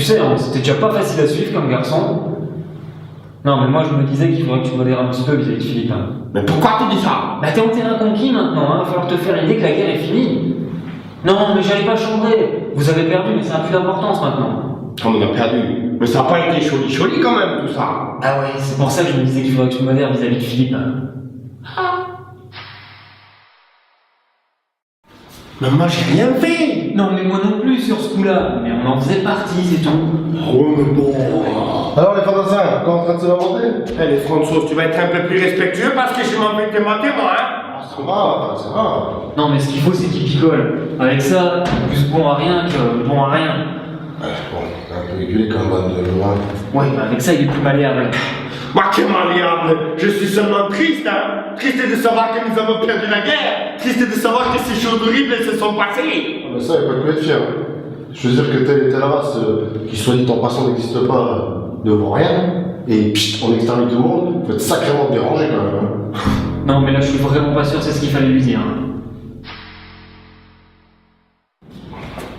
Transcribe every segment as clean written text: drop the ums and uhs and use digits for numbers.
sais, hein, c'était déjà pas facile à suivre comme garçon. Non, mais moi je me disais qu'il faudrait que tu modères un petit peu vis-à-vis de Philippe. Hein. Mais pourquoi tu dis ça? Bah t'es en terrain conquis maintenant, hein, va falloir te faire l'idée que la guerre est finie. Non, mais j'allais pas chambrer. Vous avez perdu, mais ça n'a plus d'importance maintenant. Comme on a perdu. Mais ça n'a pas été choli quand même tout ça. Ah ouais, c'est pour ça que je me disais qu'il faudrait que tu modères vis-à-vis de Philippe. Hein. Mais moi j'ai rien fait. Non, mais moi non plus sur ce coup-là. Mais on en faisait partie, c'est tout. Oh mais bon. Alors les fantassins, encore en train de se lamenter? Eh les François, tu vas être un peu plus respectueux parce que je m'en vais te mater moi hein. Ça va. Non, mais ce qu'il faut, c'est qu'il picole. Avec ça, plus bon à rien que bon à rien. Ouais, bon, un peu régulé comme bonne de loin. Ouais, mais avec ça, il est plus malléable. Moi qui malléable, je suis seulement triste hein. Triste de savoir que nous avons perdu la guerre. Triste de savoir que ces choses horribles se sont passées. Mais ça, il n'y a pas de quoi être fier. Je veux dire que telle et telle race, qui soit dit en passant n'existe pas, ne vaut rien. Et pchit, on extermine tout le monde, faut être sacrément dérangé quand même. Hein. Non, mais là, je suis vraiment pas sûr, c'est ce qu'il fallait lui dire.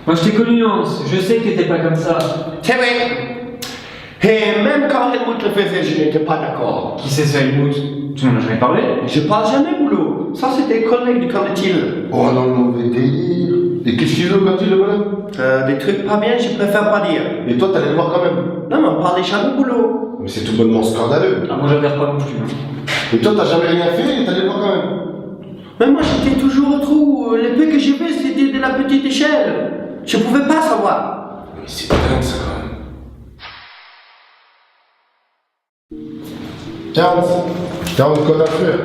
Moi, je t'ai connu, Hans. Je sais que t'étais pas comme ça. C'est vrai. Et même quand Helmut le faisait, je n'étais pas d'accord. Qui c'est ça, Helmut? Tu m'en as jamais parlé? Je parle jamais boulot. Ça c'était collègue du camp de Thiel. Oh non, le mauvais délire. Et qu'est-ce qu'ils ont quand il le bonhomme? Des trucs pas bien, je préfère pas dire. Et toi, t'allais le voir quand même. Non mais on parlait jamais boulot. Mais c'est tout bonnement scandaleux. Ah, moi, j'adhère pas non plus. Hein. Et toi, t'as jamais rien fait et t'allais le voir quand même. Mais moi j'étais toujours au trou. Les peu que j'ai fait c'était de la petite échelle. Je pouvais pas savoir. Mais c'est dingue ça quand même. Tiens, t'as un code à faire.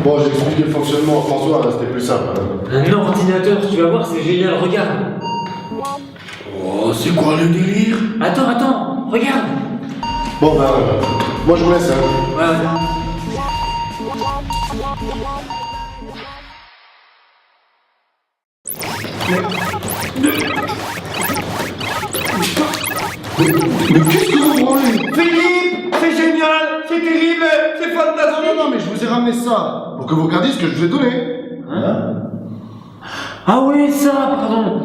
Bon, j'ai expliqué le fonctionnement à François, là, c'était plus simple. Hein. Un ordinateur, tu vas voir, c'est génial, regarde. Oh, c'est quoi le délire? Attends, regarde. Bon, ben, moi je vous laisse. Hein. Ouais. Mais qu'est-ce que vous branlez? Philippe, c'est génial, c'est terrible, c'est fantastique. Non, mais je vous ai ramené ça pour que vous regardiez ce que je vous ai donné. Hein? Ah ouais, ça, pardon.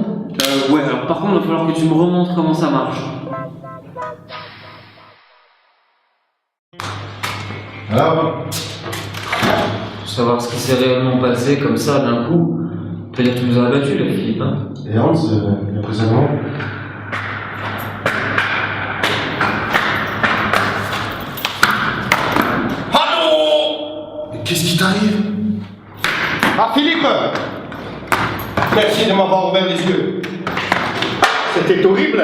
Ouais, alors par contre, il va falloir que tu me remontres comment ça marche. Alors? Pour savoir ce qui s'est réellement passé comme ça d'un coup. C'est-à-dire que tu nous as abattus, là, Philippe. Hein. Et Hans, il a pris ça comment? Allô? Mais qu'est-ce qui t'arrive? Ah Philippe, merci de m'avoir ouvert les yeux. C'était horrible,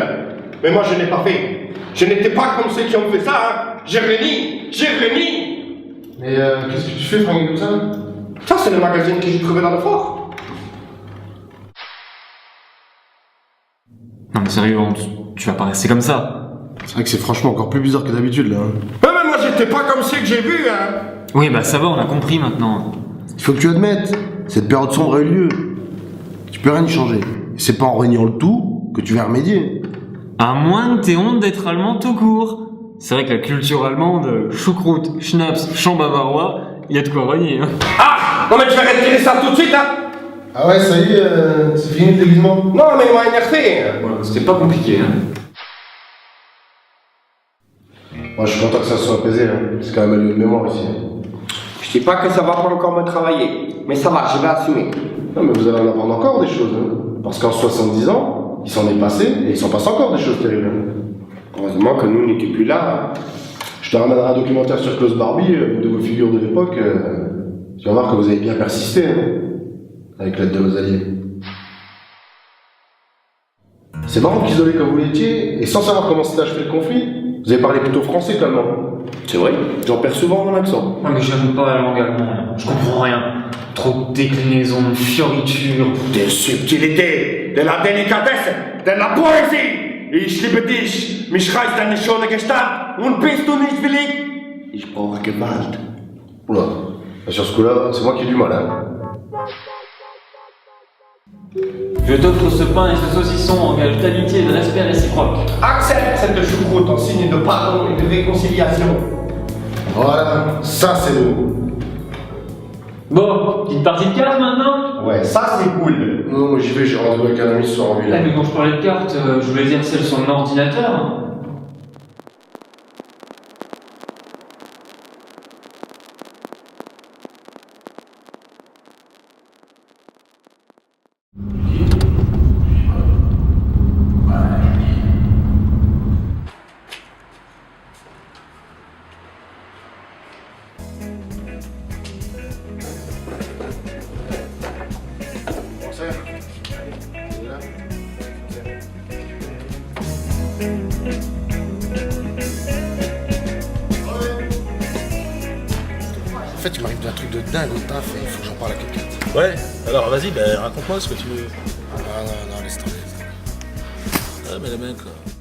mais moi je n'ai pas fait. Je n'étais pas comme ceux qui ont fait ça, hein. J'ai renié. Mais qu'est-ce que tu fais, fringué comme ça? Ça c'est le magazine que j'ai trouvé dans le fort. Non mais sérieux, tu vas pas rester comme ça. C'est vrai que c'est franchement encore plus bizarre que d'habitude, là. Hein. Mais moi j'étais pas comme ceux que j'ai vus, hein. Oui, bah ça va, on a compris maintenant. Il faut que tu admettes, cette période sombre a eu lieu. Tu peux rien y changer. C'est pas en régnant le tout que tu vas remédier. À moins que t'aies honte d'être allemand tout court. C'est vrai que la culture allemande, choucroute, schnapps, chant bavarois, y a de quoi renier. Hein. Ah, non mais tu vas retirer ça tout de suite, hein. Ah ouais, ça y est, c'est fini le déguisement? Non mais il m'a énervé. C'était pas compliqué, hein. Moi, je suis content que ça se soit apaisé, hein. C'est quand même un lieu de mémoire ici. Je dis pas que ça va pas encore me travailler, mais ça va, je vais assumer. Non, mais vous allez en apprendre encore des choses, hein. Parce qu'en 70 ans, il s'en est passé et il s'en passe encore des choses terribles. Heureusement que nous n'étions plus là. Je te ramènerai un documentaire sur Klaus Barbie, de vos figures de l'époque. Tu vas voir que vous avez bien persisté, hein, avec l'aide de nos alliés. C'est marrant qu'isolé comme vous l'étiez, et sans savoir comment s'est achevé le conflit, vous avez parlé plutôt français qu'allemand. C'est vrai, j'en perds souvent mon accent. Ouais, mais j'aime pas la langue allemande, je comprends rien. Trop de déclinaisons, de fioritures. De subtilité, de la délicatesse, de la poésie. Ich liebe dich, mich reißt eine schöne Gestalt und bist du nicht willig? Ich brauche Gewalt. Oula, sur ce coup-là, c'est moi qui ai du mal, hein. Je t'offre ce pain et ce saucisson en gage d'amitié et de respect réciproque. Accepte cette choucroute en signe de pardon et de réconciliation. Voilà, ça c'est le mot. Bon, petite partie de cartes maintenant? Ouais, ça c'est cool. Non, moi j'y vais, j'ai rendez-vous avec un ami ce soir en ville. Ah, mais quand je parlais de cartes, je voulais dire celle sur mon ordinateur. En fait, il m'arrive d'un truc de dingue au taf et il faut que j'en parle à quelqu'un. Ouais, alors vas-y, raconte-moi ce que tu veux. Ah non, laisse tomber. Ah, mais les mecs, là.